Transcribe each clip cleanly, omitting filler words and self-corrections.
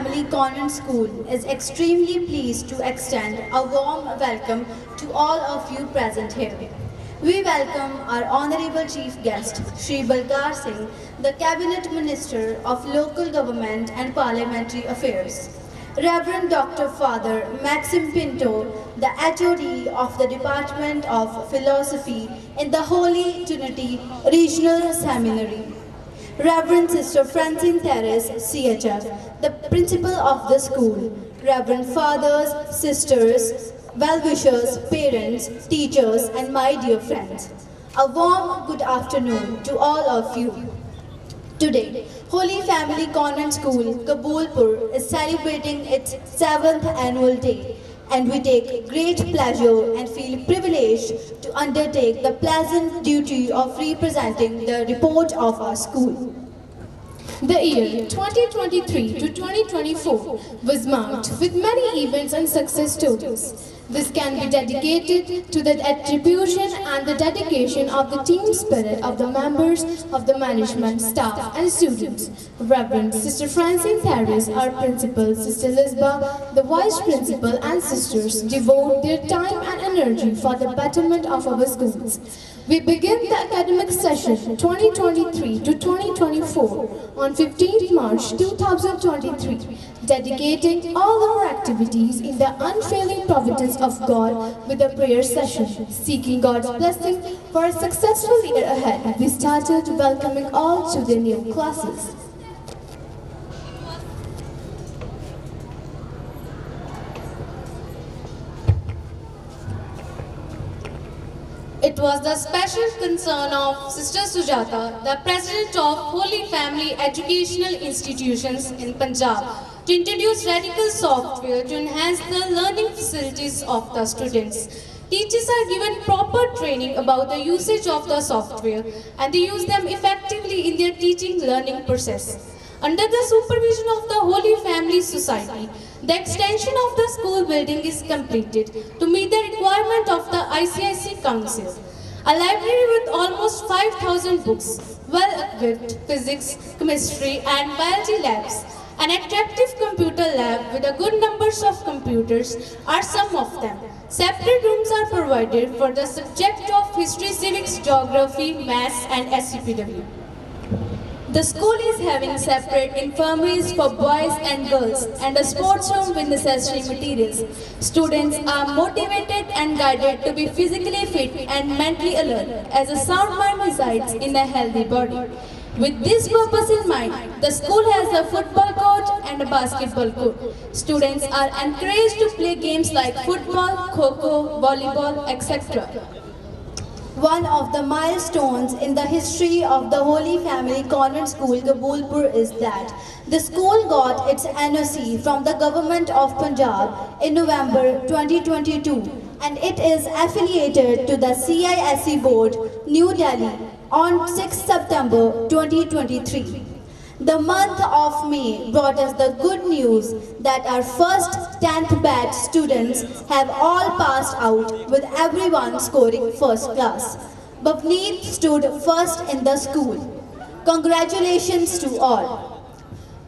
Family Convent School is extremely pleased to extend a warm welcome to all of you present here. We welcome our Honorable Chief Guest, Shri Balkar Singh, the Cabinet Minister of Local Government and Parliamentary Affairs. Reverend Dr. Father Maxim Pinto, the HOD of the Department of Philosophy in the Holy Trinity Regional Seminary. Reverend Sister Francine Terrace, CHF, the principal of the school. Reverend Fathers, Sisters, well-wishers, parents, teachers, and my dear friends. A warm good afternoon to all of you. Today, Holy Family Convent School, Kabulpur is celebrating its 7th annual day, and we take great pleasure and feel privileged to undertake the pleasant duty of representing the report of our school. The year 2023 to 2024 was marked with many events and success stories. This can be dedicated to the attribution and the dedication of the team spirit of the members of the management, staff and students. Reverend Sister Francine Terrace, our principal, Sister Lisba, the vice principal and sisters devote their time and energy for the betterment of our schools. We begin the academic session 2023 to 2024 on 15th March 2023, dedicating all our activities in the unfailing providence of God with a prayer session, seeking God's blessing for a successful year ahead. We started welcoming all to the new classes. It was the special concern of Sister Sujata, the President of Holy Family Educational Institutions in Punjab, to introduce radical software to enhance the learning facilities of the students. Teachers are given proper training about the usage of the software and they use them effectively in their teaching learning process. Under the supervision of the Holy Family Society, the extension of the school building is completed to meet the requirement of the ICIC Council. A library with almost 5,000 books, well-equipped physics, chemistry and biology labs, an attractive computer lab with a good numbers of computers are some of them. Separate rooms are provided for the subject of history, civics, geography, maths and SCPW. The school is having separate infirmaries for boys and girls and a sports room with necessary materials. Students are motivated and guided to be physically fit and mentally alert, as a sound mind resides in a healthy body. With this purpose in mind, the school has a football court and a basketball court. Students are encouraged to play games like football, kho-kho, volleyball, etc. One of the milestones in the history of the Holy Family Convent School, Kabulpur, is that the school got its NOC from the Government of Punjab in November 2022 and it is affiliated to the CISE Board, New Delhi on 6 September 2023. The month of May brought us the good news that our first 10th batch students have all passed out with everyone scoring first class. Bhavneet stood first in the school. Congratulations to all.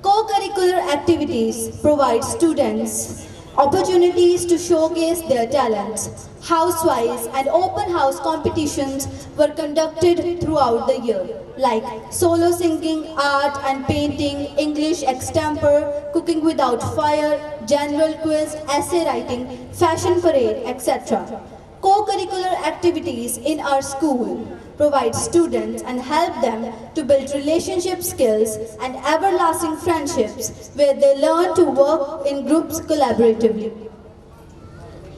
Co-curricular activities provide students opportunities to showcase their talents. Housewise and open house competitions were conducted throughout the year, like solo singing, art and painting, English extemporary, cooking without fire, general quiz, essay writing, fashion parade, etc. Co-curricular activities in our school provide students and help them to build relationship skills and everlasting friendships where they learn to work in groups collaboratively.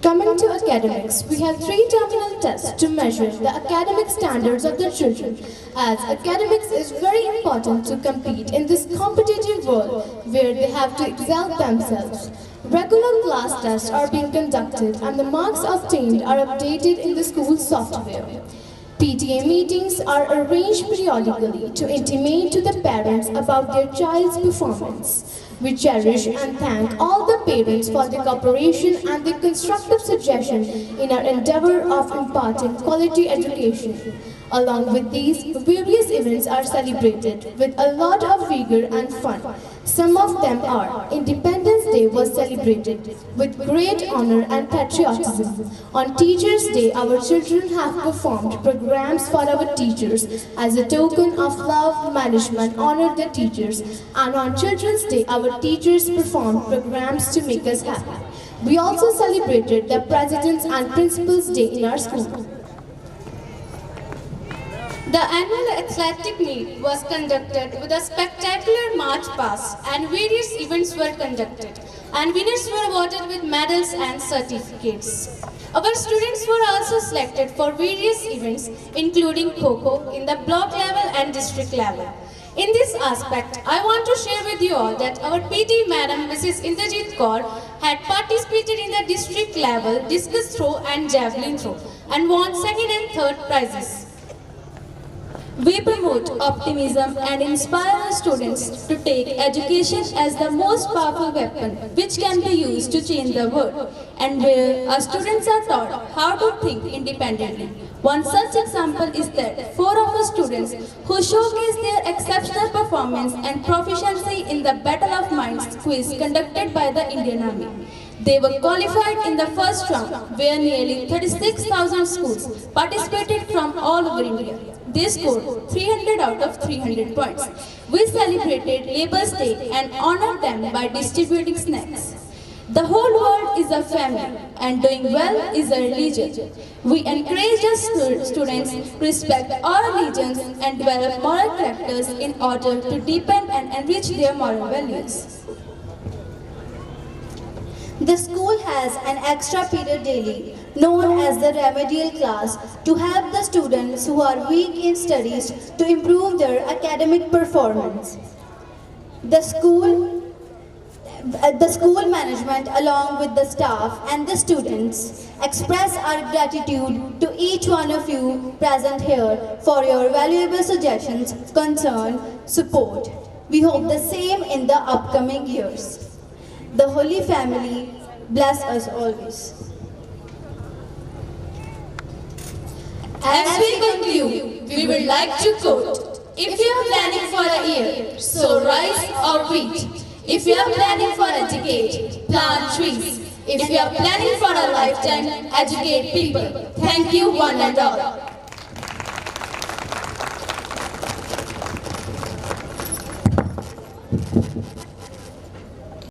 Coming to academics, we have 3 terminal tests to measure the academic standards of the children, as academics is very important to compete in this competitive world where they have to excel themselves. Regular class tests are being conducted and the marks obtained are updated in the school software. PTA meetings are arranged periodically to intimate to the parents about their child's performance. We cherish and thank all the parents for their cooperation and their constructive suggestion in our endeavor of imparting quality education. Along with these, various events are celebrated with a lot of vigor and fun. Some of them are: Independence Day was celebrated with great honor and patriotism. On Teachers' Day, our children have performed programs for our teachers as a token of love, management, honor the teachers. And on Children's Day, our teachers performed programs to make us happy. We also celebrated the President's and Principal's Day in our school. The annual athletic meet was conducted with a spectacular march past and various events were conducted and winners were awarded with medals and certificates. Our students were also selected for various events including Kho-Kho in the block level and district level. In this aspect, I want to share with you all that our PT Madam Mrs. Indrajit Kaur had participated in the district level discus throw and javelin throw and won second and third prizes. We promote optimism and inspire our students to take education as the most powerful weapon which can be used to change the world, and where our students are taught how to think independently. One such example is that 4 of our students who showcased their exceptional performance and proficiency in the Battle of Minds quiz conducted by the Indian Army. They were qualified in the first round, where nearly 36,000 schools participated from all over India. They scored 300 out of 300 points. We celebrated Labour's Day and honored them by distributing snacks. The whole world is a family, and doing well is a religion. We encourage our students to respect all religions and develop moral characters in order to deepen and enrich their moral values. The school has an extra period daily, known as the remedial class, to help the students who are weak in studies to improve their academic performance. The school management, along with the staff and the students, express our gratitude to each one of you present here for your valuable suggestions, concern, support. We hope the same in the upcoming years. The Holy Family bless us always. As we conclude, we would like to quote, "If you are planning for a year, sow rice or wheat. If you are planning for a decade, plant trees. If you are planning for a lifetime, educate people." Thank you one and all.